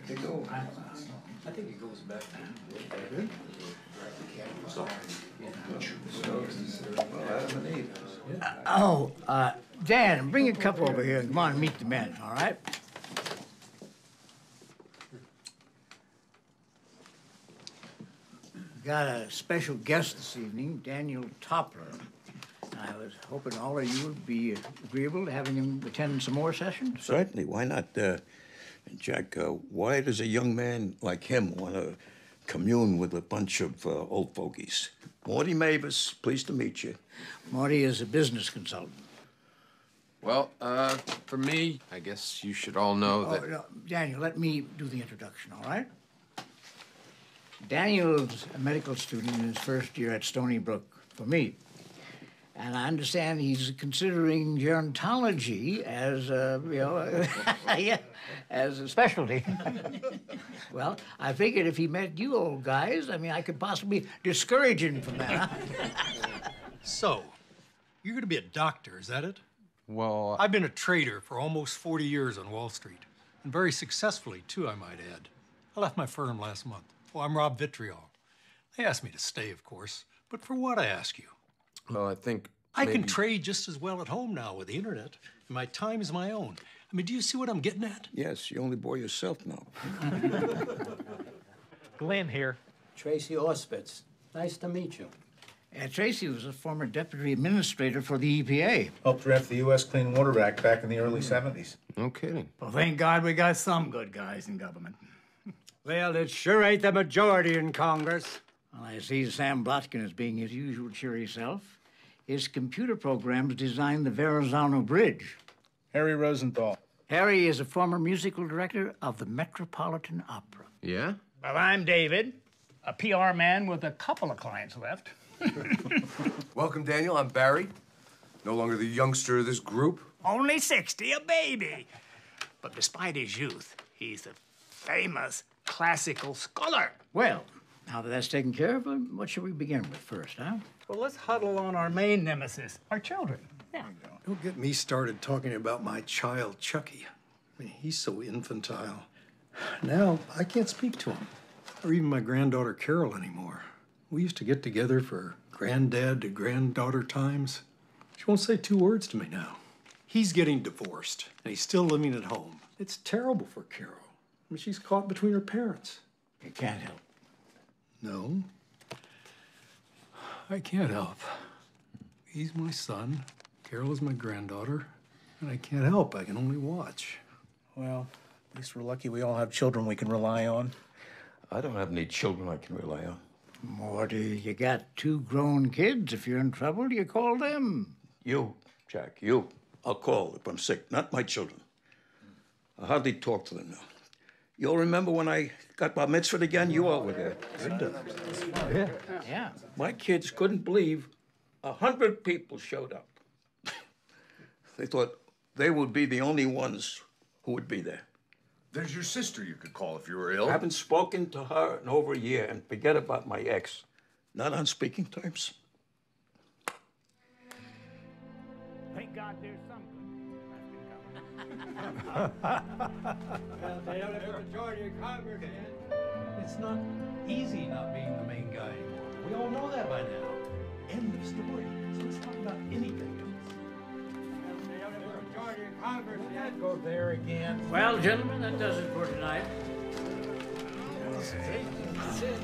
They go. I think it goes back. Dan, bring your cup over here and come on and meet the men, all right? Got a special guest this evening, Daniel Toppler. I was hoping all of you would be agreeable to having him attend some more sessions. Certainly, why not? Jack, why does a young man like him want to commune with a bunch of old fogies? Morty Mavis, pleased to meet you. Morty is a business consultant. Well, for me, I guess you should all know that... No, Daniel, let me do the introduction, all right? Daniel's a medical student in his first year at Stony Brook for me. And I understand he's considering gerontology as, yeah, as a specialty. Well, I figured if he met you old guys, I mean, I could possibly discourage him from that. So, you're going to be a doctor, is that it? Well... I've been a trader for almost 40 years on Wall Street, and very successfully, too, I might add. I left my firm last month. Well, I'm Rob Vitriol. They asked me to stay, of course, but for what, I ask you? Well, I think I can trade just as well at home now with the internet, and my time is my own. I mean, do you see what I'm getting at? Yes, you only bore yourself now. Glenn here. Tracy Auspitz. Nice to meet you. Tracy was a former deputy administrator for the EPA. Helped draft the U.S. Clean Water Act back in the early 70s. No kidding. Well, thank God we got some good guys in government. Well, it sure ain't the majority in Congress. Well, I see Sam Blotkin as being his usual cheery self. His computer programs designed the Verrazano Bridge. Harry Rosenthal. Harry is a former musical director of the Metropolitan Opera. Yeah? Well, I'm David, a PR man with a couple of clients left. Welcome, Daniel. I'm Barry. No longer the youngster of this group. Only 60, a baby. But despite his youth, he's a famous classical scholar. Well, now that that's taken care of, what should we begin with first, huh? Well, let's huddle on our main nemesis, our children. Yeah. Don't get me started talking about my child, Chucky. I mean, he's so infantile. Now, I can't speak to him, or even my granddaughter, Carol, anymore. We used to get together for granddad to granddaughter times. She won't say 2 words to me now. He's getting divorced, and he's still living at home. It's terrible for Carol. I mean, she's caught between her parents. You can't help. No, I can't help. He's my son, Carol is my granddaughter, and I can't help. I can only watch. Well, at least we're lucky we all have children we can rely on. I don't have any children I can rely on. Morty, you got 2 grown kids. If you're in trouble, you call them. You, Jack, you. I'll call if I'm sick, not my children. I hardly talk to them now. You all remember when I got bar mitzvahed again? You all were there. Yeah. My kids couldn't believe 100 people showed up. They thought they would be the only ones who would be there. There's your sister you could call if you were ill. I haven't spoken to her in over a year, and forget about my ex. Not on speaking terms. Thank God there's some good. It's not easy not being the main guy anymore. We all know that by now. End of story. So let's talk about anything else. Go there again. Well, gentlemen, that does it for tonight. That's it.